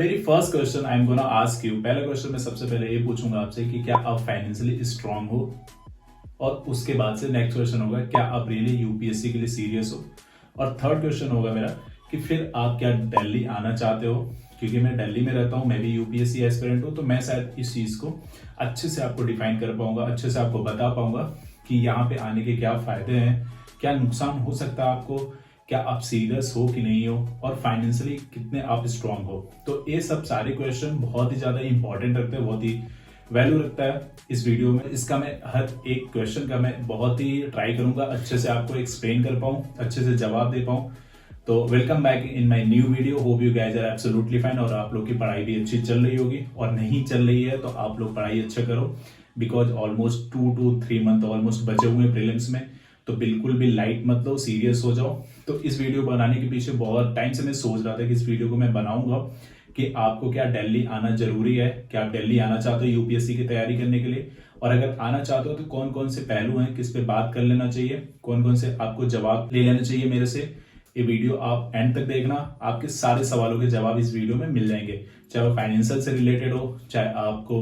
मेरी first question I am gonna ask you, पहला question मैं सबसे पहले ये पूछूंगा आपसे कि क्या आप फाइनेंशियली स्ट्रांग हो, और उसके बाद से नेक्स्ट क्वेश्चन होगा क्या आप रियली यूपीएससी के लिए सीरियस हो, और थर्ड क्वेश्चन होगा मेरा कि फिर आप क्या दिल्ली आना चाहते हो। क्योंकि मैं दिल्ली में रहता हूँ, मैं भी यूपीएससी एस्पिरेंट हूँ, तो मैं शायद इस चीज को अच्छे से आपको डिफाइन कर पाऊंगा, अच्छे से आपको बता पाऊंगा कि यहाँ पे आने के क्या फायदे हैं, क्या नुकसान हो सकता है आपको, क्या आप सीरियस हो कि नहीं हो, और फाइनेंशियली कितने आप स्ट्रांग हो। तो ये सब सारे क्वेश्चन बहुत ही ज्यादा इंपॉर्टेंट रखते हैं, बहुत ही वैल्यू रखता है इस वीडियो में। इसका मैं हर एक क्वेश्चन का मैं बहुत ही ट्राई करूंगा अच्छे से आपको एक्सप्लेन कर पाऊं, अच्छे से जवाब दे पाऊं। तो welcome back in my new video, hope you guys are absolutely fine. और आप लोग की पढ़ाई भी अच्छी चल रही होगी, और नहीं चल रही है तो आप लोग पढ़ाई अच्छा करो, because almost 2 to 3 month almost बचे हुए हैं प्रीलिम्स में। तो बिल्कुल भी लाइट मत लो, सीरियस हो जाओ। तो इस वीडियो बनाने के पीछे बहुत टाइम से मैं सोच रहा था कि इस वीडियो को मैं बनाऊंगा कि आपको क्या दिल्ली आना जरूरी है, क्या आप दिल्ली आना चाहते हो यूपीएससी की तैयारी करने के लिए, और अगर आना चाहते हो तो कौन कौन से पहलू हैं, किस पे बात कर लेना चाहिए, कौन कौन से आपको जवाब ले लेना चाहिए मेरे से। ये वीडियो आप एंड तक देखना, आपके सारे सवालों के जवाब इस वीडियो में मिल जाएंगे, चाहे वो फाइनेंशियल से रिलेटेड हो, चाहे आपको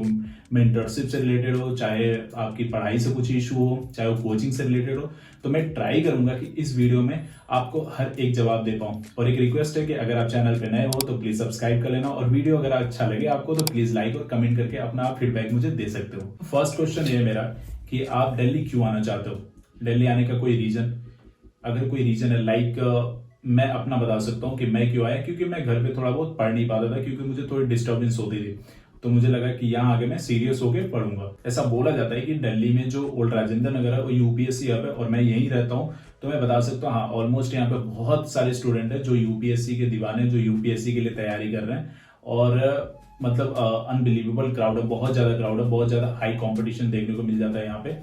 मेंटरशिप से रिलेटेड हो, चाहे आपकी पढ़ाई से कुछ इशू हो, चाहे वो कोचिंग से रिलेटेड हो। तो मैं ट्राई करूंगा कि इस वीडियो में आपको हर एक जवाब दे पाऊं। और एक रिक्वेस्ट है कि अगर आप चैनल पे नए हो तो प्लीज सब्सक्राइब कर लेना, और वीडियो अगर अच्छा लगे आपको तो प्लीज लाइक और कमेंट करके अपना फीडबैक मुझे दे सकते हो। फर्स्ट क्वेश्चन ये मेरा कि आप दिल्ली क्यों आना चाहते हो, दिल्ली आने का कोई रीजन, अगर कोई रीजन है। मैं अपना बता सकता हूँ कि मैं क्यों आया, क्योंकि मैं घर पे थोड़ा बहुत पढ़ नहीं पाता था, क्योंकि मुझे थोड़ी डिस्टर्बेंस होती थी। तो मुझे लगा कि यहाँ आगे मैं सीरियस होकर पढ़ूंगा। ऐसा बोला जाता है कि दिल्ली में जो ओल्ड राजेंद्र नगर है वो यूपीएससी हब है, और मैं यहीं रहता हूँ। तो मैं बता सकता हूँ, हाँ, ऑलमोस्ट यहाँ पे बहुत सारे स्टूडेंट है जो यूपीएससी के दीवाने, जो यूपीएससी के लिए तैयारी कर रहे हैं। और मतलब अनबिलीवेबल क्राउड है, बहुत ज्यादा क्राउड है, बहुत ज्यादा हाई कंपटीशन देखने को मिल जाता है यहाँ पे।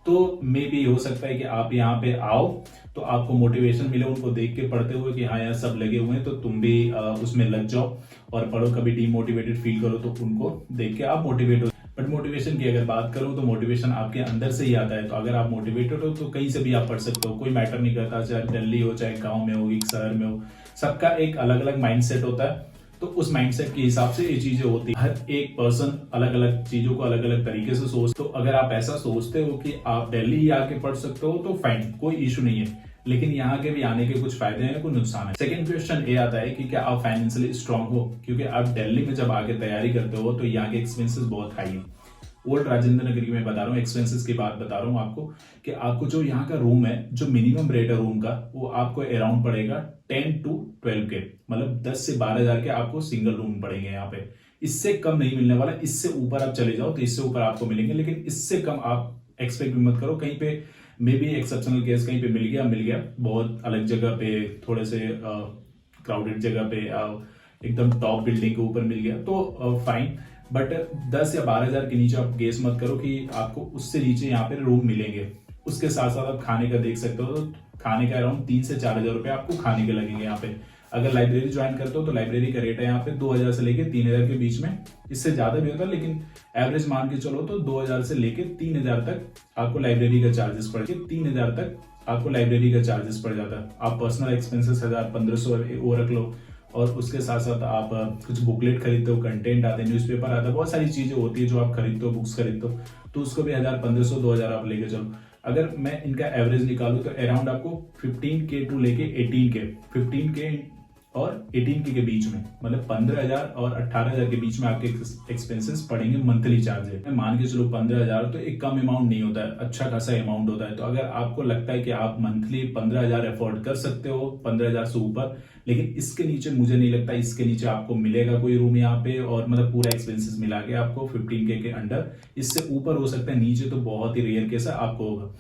तो मे भी हो सकता है कि आप यहाँ पे आओ तो आपको मोटिवेशन मिले उनको देख के पढ़ते हुए कि हाँ यार सब लगे हुए हैं, तो तुम भी उसमें लग जाओ और पढ़ो। कभी डीमोटिवेटेड फील करो तो उनको देख के आप मोटिवेट हो। बट मोटिवेशन की अगर बात करूं तो मोटिवेशन आपके अंदर से ही आता है। तो अगर आप मोटिवेटेड हो तो कहीं से भी आप पढ़ सकते हो, कोई मैटर नहीं करता, चाहे दिल्ली हो, चाहे गांव में हो, एक शहर में हो। सबका एक अलग अलग माइंडसेट होता है, तो उस माइंडसेट के हिसाब से ये चीजें होती है। हर एक पर्सन अलग अलग चीजों को अलग अलग तरीके से सोचते हो। अगर आप ऐसा सोचते हो कि आप दिल्ली ही आके पढ़ सकते हो तो फाइन, कोई इशू नहीं है, लेकिन यहाँ के भी आने के कुछ फायदे हैं, कुछ नुकसान है। सेकंड क्वेश्चन ये आता है कि क्या आप फाइनेंशियली स्ट्रांग हो, क्योंकि आप दिल्ली में जब आके तैयारी करते हो तो यहाँ के एक्सपेंसेस बहुत हाई है। ओल्ड राजेंद्र नगर की मैं बता रहा हूँ, एक्सपेंसेस की बात बता रहा हूँ आपको, कि आपको जो यहाँ का रूम है, जो मिनिमम रेट है रूम का, वो आपको अराउंड पड़ेगा 10 to 12 के, मतलब 10 से 12 हजार के आपको सिंगल रूम पड़ेंगे यहाँ पे। इससे कम नहीं मिलने वाला। इससे ऊपर आप चले जाओ तो इससे ऊपर आपको मिलेंगे, लेकिन इससे कम आप एक्सपेक्ट भी मत करो। कहीं पे मे बी एक्सेप्शनल केस कहीं पे मिल गया बहुत अलग जगह पे, थोड़े से क्राउडेड जगह पे, एकदम टॉप बिल्डिंग के ऊपर मिल गया तो फाइन। बट 10 या 12 हजार के नीचे आप गेस मत करो कि आपको उससे नीचे यहाँ पे रूम मिलेंगे। उसके साथ साथ आप खाने का देख सकते हो, तो खाने का अराउंड 3 से 4 हजार रुपए आपको खाने के लगेंगे यहाँ पे। अगर लाइब्रेरी ज्वाइन करते हो तो लाइब्रेरी का रेट है यहाँ पे 2000 से लेके 3000 के बीच में, इससे ज्यादा भी होता है, लेकिन एवरेज मान के चलो तो 2000 से लेके 3000 तक आपको लाइब्रेरी का चार्जेस पड़ जाए। 3000 तक आपको लाइब्रेरी का चार्जेस पड़ जाता है। आप पर्सनल एक्सपेंसेस 1000-1500 वो रख लो, और उसके साथ साथ आप कुछ बुकलेट खरीदते हो, कंटेंट आते हैं, न्यूज़पेपर आता है, बहुत सारी चीजें होती है जो आप खरीदते हो, बुक्स खरीदते हो, तो उसको भी 1000-1500-2000 आप लेके चलो। अगर मैं इनका एवरेज निकालू तो अराउंड आपको 15K टू लेके 18K, 15K और 18K के बीच में, मतलब 15,000 और 18,000 के बीच में आपके एक्सपेंसेस पड़ेंगे। मंथली चार्जेस मैं मान के चलो 15,000 तो एक कम अमाउंट नहीं होता है, अच्छा खासा अमाउंट होता है। तो अगर आपको लगता है कि आप मंथली 15,000 अफोर्ड कर सकते हो, 15,000 से ऊपर, लेकिन इसके नीचे मुझे नहीं लगता इसके नीचे आपको मिलेगा कोई रूम यहाँ पे, और मतलब पूरा एक्सपेंसेस मिला के आपको 15K के अंडर। इससे ऊपर हो सकता है, नीचे तो बहुत ही रेयर केस है आपको होगा।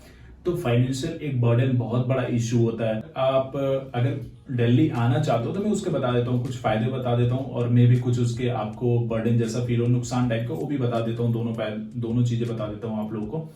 तो फाइनेंशियल एक बर्डन बहुत बड़ा इश्यू होता है। आप अगर दिल्ली आना चाहते हो तो मैं उसके बता देता हूँ, कुछ फायदे बता देता हूँ, और मे भी कुछ उसके आपको बर्डन जैसा फील हो, नुकसान टाइप का, वो भी बता देता हूँ। दोनों चीजें बता देता हूँ आप लोगों को।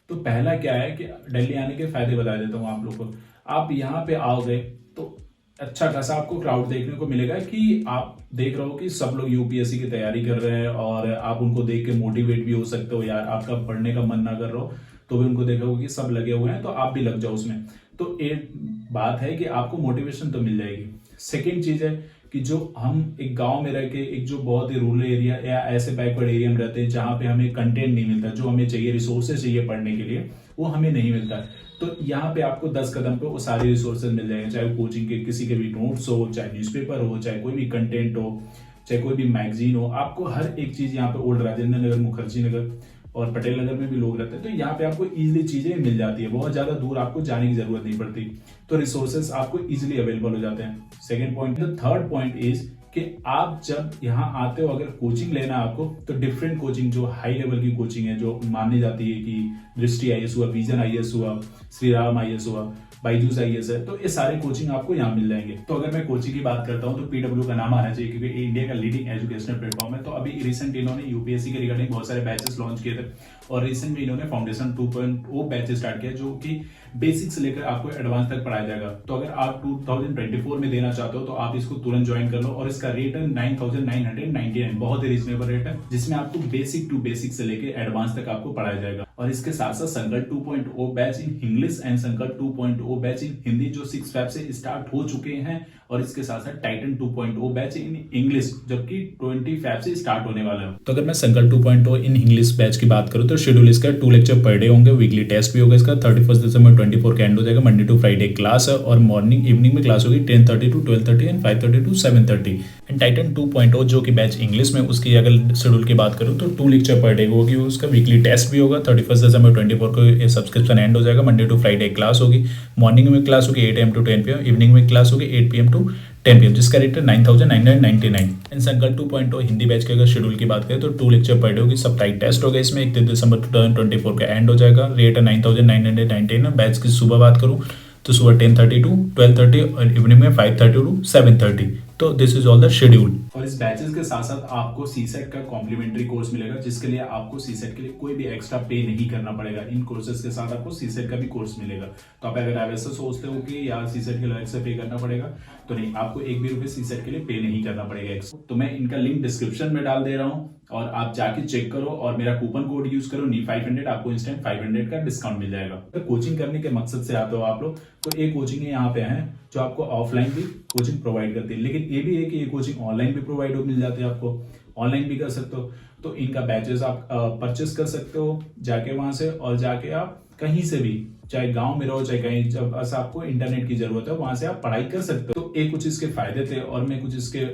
तो पहला क्या है कि दिल्ली आने के फायदे बता देता हूँ आप लोगों को। आप यहाँ पे आओगे तो अच्छा खासा आपको क्राउड देखने को मिलेगा, कि आप देख रहे हो कि सब लोग यूपीएससी की तैयारी कर रहे हैं, और आप उनको देख के मोटिवेट भी हो सकते हो। यार आपका पढ़ने का मन ना कर रहा हो तो भी उनको देखोगे कि सब लगे हुए हैं तो आप भी लग जाओ उसमें। तो एक बात है कि आपको मोटिवेशन तो मिल जाएगी। सेकेंड चीज है कि जो हम एक गांव में रह के एक जो बहुत ही रूरल एरिया या ऐसे बैकवर्ड एरिया में रहते हैं जहां पे हमें कंटेंट नहीं मिलता, जो हमें चाहिए रिसोर्सेज चाहिए पढ़ने के लिए, वो हमें नहीं मिलता है। तो यहाँ पे आपको 10 कदम पे वो सारे रिसोर्सेज मिल जाएंगे, चाहे वो कोचिंग के किसी के भी नोट्स हो, चाहे न्यूज़पेपर हो, चाहे कोई भी कंटेंट हो, चाहे कोई भी मैगजीन हो। आपको हर एक चीज यहाँ पे ओल्ड राजेंद्र नगर, मुखर्जी नगर और पटेल नगर में भी लोग रहते हैं, तो यहाँ पे आपको इजीली चीजें मिल जाती है, बहुत ज्यादा दूर आपको जाने की जरूरत नहीं पड़ती, तो रिसोर्सेज आपको इजीली अवेलेबल हो जाते हैं। Second point. The third point is कि आप जब यहाँ आते हो, अगर कोचिंग लेना आपको, तो डिफरेंट कोचिंग जो हाई लेवल की कोचिंग है, जो मानी जाती है कि दृष्टि आईएएस हुआ, विजन आईएएस हुआ, श्री राम आईएएस हुआ, बाइजूस आईएएस है, तो ये सारे कोचिंग आपको यहाँ मिल जाएंगे। तो अगर मैं कोचिंग की बात करता हूँ तो पीडब्ल्यू का नाम आना चाहिए, क्योंकि इंडिया का लीडिंग एजुकेशनल प्लेटफॉर्म है। तो अभी रिसेंट इन्होंने यूपीएससी के रिगार्डिंग बहुत सारे बैचेस लॉन्च किए थे, और रिसेंट में इन्होंने फाउंडेशन 2.0 बैच स्टार्ट किया, जो कि बेसिक से लेकर आपको एडवांस तक पढ़ाया जाएगा। तो अगर आप 2024 में देना चाहते हो तो आप इसको तुरंत ज्वाइन कर लो, और इसका रेट है 9,999, बहुत ही रीजनेबल रेट है, जिसमें आपको बेसिक टू बेसिक से लेकर एडवांस तक आपको पढ़ाया जाएगा। और इसके साथ साथ संकल्प 2.0 बैच इन इंग्लिश एंड संकल्प 2.0 बैच इन हिंदी, जो 6 फेब से स्टार्ट हो चुके हैं, और इसके साथ साथ टाइटन 2.0 बैच इन इंग्लिश, जबकि 20 फेब से स्टार्ट होने वाला है। तो अगर मैं संकल्प 2.0 इन इंग्लिश बैच की बात करूं तो शेड्यूल इसका 2 लेक्चर पर डे होंगे, वीकली टेस्ट भी होगा इसका। 31 दिसंबर 24 का एंड हो जाएगा, मंडे टू फ्राइडे क्लास है, और मॉर्निंग इवनिंग में क्लास होगी 10:30 to 12:30 and 5:30 to 7:30। And Titan 2.0 जो कि बैच इंग्लिश में, उसकी अगर शेड्यूल की बात करूं तो 2 लेक्चर पर डे होगी, उसका वीकली टेस्ट भी होगा। 31 दिसंबर 24 को सब्सक्रिप्शन एंड हो जाएगा, मंडे टू फ्राइडे क्लास होगी, मॉर्निंग में क्लास होगी 8 AM to 10 PM, इवनिंग में क्लास होगी 8 PM to 10 PM, जिसका रेट है 9,999। एंड संकल्प 2.0 हिंदी बैच के अगर शेड्यूल की बात करें तो 2 लेक्चर पर डे होगी, सब टाइप टेस्ट होगा इसमें। 31 दिसंबर 2024 का एंड हो जाएगा, रेट है 9,999। बैच की सुबह बात करूँ तो सुबह 10:30 to 12:30 और इवनिंग में 5:30 to 7:30। तो this is all the schedule. और इस बैचेस के साथ साथ आपको सीसेट का कॉम्प्लीमेंट्री कोर्स मिलेगा, जिसके लिए आपको सीसेट के लिए कोई भी एक्स्ट्रा पे नहीं करना पड़ेगा। इन कोर्सेज के साथ आपको सीसेट का भी कोर्स मिलेगा। तो आप अगर ऐसा सोचते हो कि यार सीसेट के लिए अलग से पे करना पड़ेगा, तो नहीं, आपको एक भी रुपए सीसेट के लिए पे नहीं करना पड़ेगा। तो मैं इनका लिंक डिस्क्रिप्शन में डाल दे रहा हूँ, और आप जाके चेक करो, और मेरा कूपन कोड यूज करो नी500, आपको इंस्टेंट 500 का डिस्काउंट मिल जाएगा। तो कोचिंग करने के मकसद से आते हो आप लोग, तो एक कोचिंग यहाँ पे है जो आपको ऑफलाइन भी कोचिंग प्रोवाइड करती है, लेकिन ये भी है कि ये कोचिंग ऑनलाइन भी प्रोवाइड मिल जाती है, आपको ऑनलाइन भी कर सकते हो। तो इनका बैचेस आप परचेस कर सकते हो जाके वहां से, और जाके आप कहीं से भी, चाहे गांव में रहो चाहे कहीं, जब बस आपको इंटरनेट की जरूरत है वहां से आप पढ़ाई कर सकते हो। तो एक कुछ इसके फायदे थे, और मैं कुछ इसके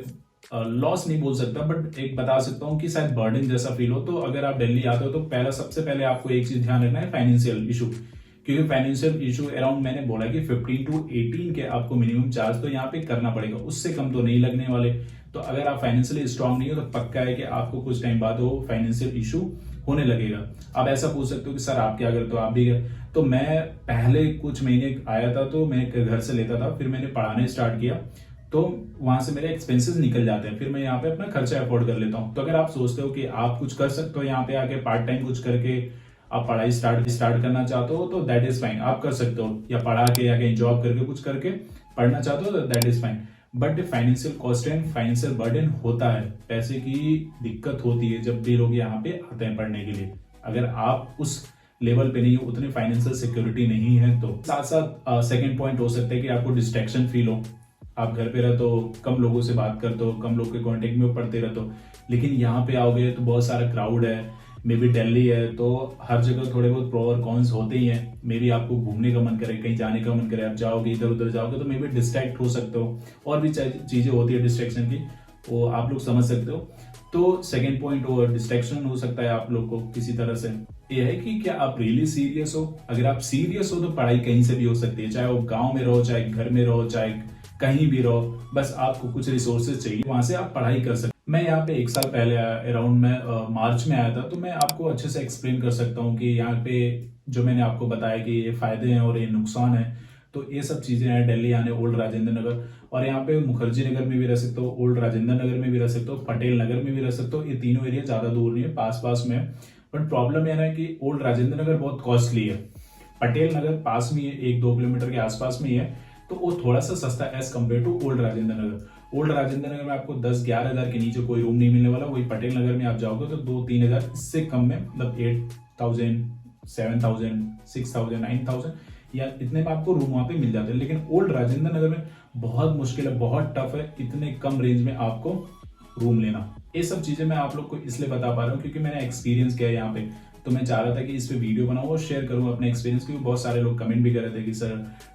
लॉस नहीं बोल सकता, बट एक बता सकता हूँ कि शायद बर्डन जैसा फील हो। तो अगर आप दिल्ली आते हो तो सबसे पहले आपको एक चीज ध्यान रखना है, फाइनेंशियल इशू, क्योंकि फाइनेंशियल इशू अराउंड मैंने बोला कि 15 to 18 के आपको मिनिमम चार्ज तो यहाँ पे करना पड़ेगा, उससे कम तो नहीं लगने वाले। तो अगर आप फाइनेंशियली स्ट्रांग नहीं हो तो पक्का है कि आपको कुछ टाइम बाद वो फाइनेंशियल इशू होने लगेगा। आप ऐसा पूछ सकते हो कि सर आप क्या करते हो, आप भी क्या? तो मैं पहले कुछ महीने आया था तो मैं घर से लेता था, फिर मैंने पढ़ाने स्टार्ट किया, तो वहां से मेरे एक्सपेंसेस निकल जाते हैं, फिर मैं यहाँ पे अपना खर्चा अफोर्ड कर लेता हूँ। तो अगर आप सोचते हो कि आप कुछ कर सकते हो यहाँ पे आके पार्ट टाइम कुछ करके आप पढ़ाई स्टार्ट करना चाहते हो, तो दैट इज फाइन, आप कर सकते हो, या पढ़ा के या कहीं जॉब करके कुछ करके पढ़ना चाहते हो तो that is fine. But financial cost and financial burden होता है, पैसे की दिक्कत होती है जब भी लोग यहाँ पे आते हैं पढ़ने के लिए। अगर आप उस लेवल पे नहीं हो, उतनी फाइनेंशियल सिक्योरिटी नहीं है, तो साथ साथ सेकंड पॉइंट हो सकता है कि आपको डिस्ट्रैक्शन फील हो। आप घर पे रहते हो, कम लोगों से बात करते हो, कम लोग के कांटेक्ट में पढ़ते रहते हो, लेकिन यहाँ पे आओगे तो बहुत सारा क्राउड है, मे बी दिल्ली है, तो हर जगह थोड़े बहुत प्रो और कॉन्स होते ही हैं। मे बी आपको घूमने का मन करे, कहीं जाने का मन करे, आप जाओगे इधर उधर जाओगे तो मे बी डिस्ट्रैक्ट हो सकते हो, और भी चीजें होती है डिस्ट्रैक्शन की, वो आप लोग समझ सकते हो। तो सेकेंड पॉइंट वो डिस्ट्रैक्शन हो सकता है आप लोग को किसी तरह से। ये है कि क्या आप रियली सीरियस हो? अगर आप सीरियस हो तो पढ़ाई कहीं से भी हो सकती है, चाहे वो गाँव में रहो, चाहे घर में रहो, चाहे कहीं भी रहो, बस आपको कुछ रिसोर्सेज चाहिए, वहां से आप पढ़ाई कर सकते। मैं यहाँ पे 1 साल पहले अराउंड में मार्च में आया था, तो मैं आपको अच्छे से एक्सप्लेन कर सकता हूँ कि यहाँ पे जो मैंने आपको बताया कि ये फायदे हैं और ये नुकसान है, तो ये सब चीजें हैं दिल्ली आने, ओल्ड राजेंद्र नगर, और यहाँ पे मुखर्जी नगर में भी रह सकते हो, ओल्ड राजेंद्र नगर में भी रह सकते हो, पटेल नगर में भी रह सकते हो। ये तीनों एरिया ज्यादा दूर नहीं है, पास पास में है। बट प्रॉब्लम यह है कि ओल्ड राजेंद्र नगर बहुत कॉस्टली है, पटेल नगर पास में है, 1-2 किलोमीटर के आसपास में ही है, तो वो थोड़ा सा सस्ता है as compare to old Rajendra Nagar. Old Rajendra Nagar में आपको 10-11 हजार के नीचे कोई रूम नहीं मिलने वाला, वही पटेल नगर में आप जाओगे तो 2-3 हजार, इससे कम में, मतलब 8,000, 7,000, 6,000, 9,000 या इतने में आपको रूम वहां पे मिल जाते हैं। लेकिन ओल्ड राजेंद्र नगर में बहुत मुश्किल है, बहुत टफ है इतने कम रेंज में आपको रूम लेना। ये सब चीजें मैं आप लोग को इसलिए बता पा रहा हूँ क्योंकि मैंने एक्सपीरियंस किया है यहाँ पे, तो मैं चाह रहा था कि इस पे वीडियो बनाऊं और शेयर करूं अपने एक्सपीरियंस, क्योंकि बहुत सारे लोग कमेंट भी कर रहे थे कि सर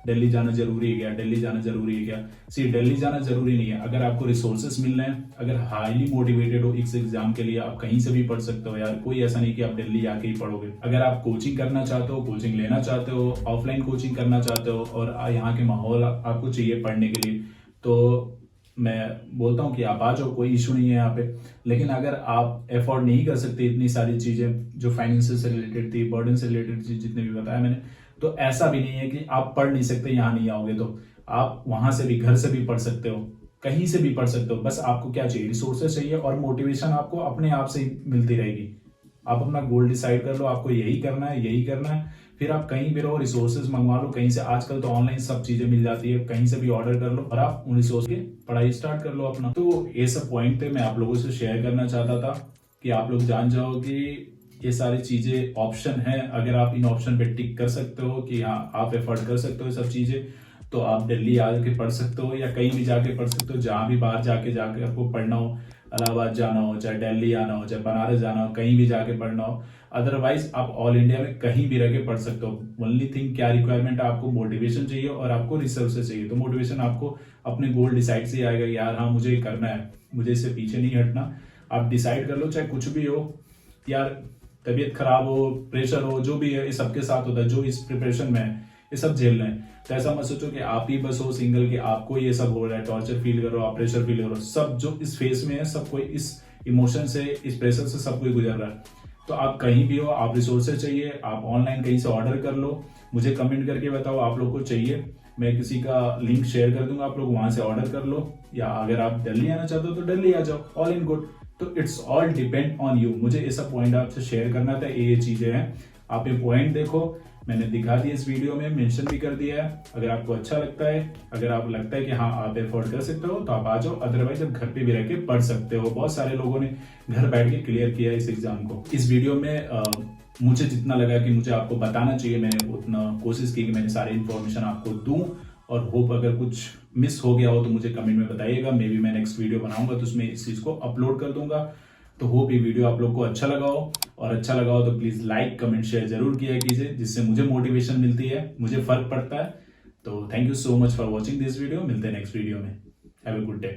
दिल्ली जाना जरूरी है क्या, दिल्ली जाना जरूरी है क्या। सी दिल्ली जाना जरूरी नहीं है, अगर आपको रिसोर्सेस मिल रहे हैं, अगर हाईली मोटिवेटेड हो इस एग्जाम के लिए, आप कहीं से भी पढ़ सकते हो यार, कोई ऐसा नहीं कि आप दिल्ली आके ही पढ़ोगे। अगर आप कोचिंग करना चाहते हो, कोचिंग लेना चाहते हो, ऑफलाइन कोचिंग करना चाहते हो और यहाँ के माहौल आपको चाहिए पढ़ने के लिए, तो मैं बोलता हूँ कि आप आ जाओ, कोई इशू नहीं है यहाँ पे। लेकिन अगर आप अफोर्ड नहीं कर सकते इतनी सारी चीजें जो फाइनेंशियल से रिलेटेड थी, बर्डन से रिलेटेड चीज जितने भी बताया मैंने, तो ऐसा भी नहीं है कि आप पढ़ नहीं सकते, यहाँ नहीं आओगे तो आप वहां से भी, घर से भी पढ़ सकते हो, कहीं से भी पढ़ सकते हो। बस आपको क्या चाहिए, रिसोर्सेज चाहिए और मोटिवेशन आपको अपने आप से ही मिलती रहेगी। आप अपना गोल डिसाइड कर लो, आपको यही करना है, यही करना है, फिर आप कहीं भी रहो, रिसोर्सेज मंगवा लो कहीं से। आजकल तो ऑनलाइन सब चीजें मिल जाती है, कहीं से भी ऑर्डर कर लो और आप उन रिसोर्स की पढ़ाई स्टार्ट कर लो अपना। तो ये सब पॉइंट थे, मैं आप लोगों से शेयर करना चाहता था कि आप लोग जान जाओ कि ये सारी चीजें ऑप्शन है। अगर आप इन ऑप्शन पे टिक कर सकते हो कि हाँ आप एफर्ट कर सकते हो ये सब चीजें, तो आप दिल्ली आके पढ़ सकते हो या कहीं भी जाके पढ़ सकते हो, जहां भी बाहर जाके आपको पढ़ना हो, इलाहाबाद जाना हो, चाहे दिल्ली आना हो, चाहे बनारस जाना हो, कहीं भी जाके पढ़ना हो। अदरवाइज आप ऑल इंडिया में कहीं भी रह के पढ़ सकते हो। ओनली थिंग क्या रिक्वायरमेंट है, आपको मोटिवेशन चाहिए और आपको रिसोर्सेज चाहिए। तो मोटिवेशन आपको अपने गोल डिसाइड से आएगा, यार हाँ मुझे ये करना है, मुझे इससे पीछे नहीं हटना। आप डिसाइड कर लो, चाहे कुछ भी हो यार, तबीयत खराब हो, प्रेशर हो, जो भी है, ये सबके साथ होता है जो इस प्रिपरेशन में है, ये सब झेल रहे हैं। तो ऐसा मत सोचो कि आप ही बस हो सिंगल, कि आपको ये सब हो रहा है, टॉर्चर फील कर रहे हो, आप प्रेशर फील कर रहे हो। सब जो इस फेस में है, सब कोई इस इमोशन से, इस प्रेशर से सब कोई गुजर रहा है। तो आप कहीं भी हो, आप रिसोर्सेज चाहिए, आप ऑनलाइन कहीं से ऑर्डर कर लो, मुझे कमेंट करके बताओ आप लोग को चाहिए, मैं किसी का लिंक शेयर कर दूंगा, आप लोग वहां से ऑर्डर कर लो। या अगर आप दिल्ली आना चाहते हो तो दिल्ली आ जाओ, ऑल इन गुड। तो it's all depend on you. मुझे ये सब पॉइंट आपसे शेयर करना था, ये चीजें हैं, आप ये पॉइंट देखो, मैंने दिखा दिया इस वीडियो में, मेंशन भी कर दिया है। अगर आपको अच्छा लगता है, अगर आपको लगता है कि हाँ आप एफोर्ड कर सकते हो, तो आप आ जाओ। अदरवाइज आप घर पे भी रह के पढ़ सकते हो। बहुत सारे लोगों ने घर बैठ के क्लियर किया इस एग्जाम को। इस वीडियो में मुझे जितना लगा कि मुझे आपको बताना चाहिए, मैंने उतना कोशिश की कि मैंने सारी इन्फॉर्मेशन आपको दूं। और होप अगर कुछ मिस हो गया हो तो मुझे कमेंट में बताइएगा, मे बी मैं नेक्स्ट वीडियो बनाऊंगा तो उसमें इस चीज को अपलोड कर दूंगा। तो होप ये वीडियो आप लोग को अच्छा लगा हो, और अच्छा लगा हो तो प्लीज लाइक कमेंट शेयर जरूर किया कीजिए, जिससे मुझे मोटिवेशन मिलती है, मुझे फर्क पड़ता है। तो thank you so much for watching this video. मिलते हैं नेक्स्ट वीडियो में। Have a good day.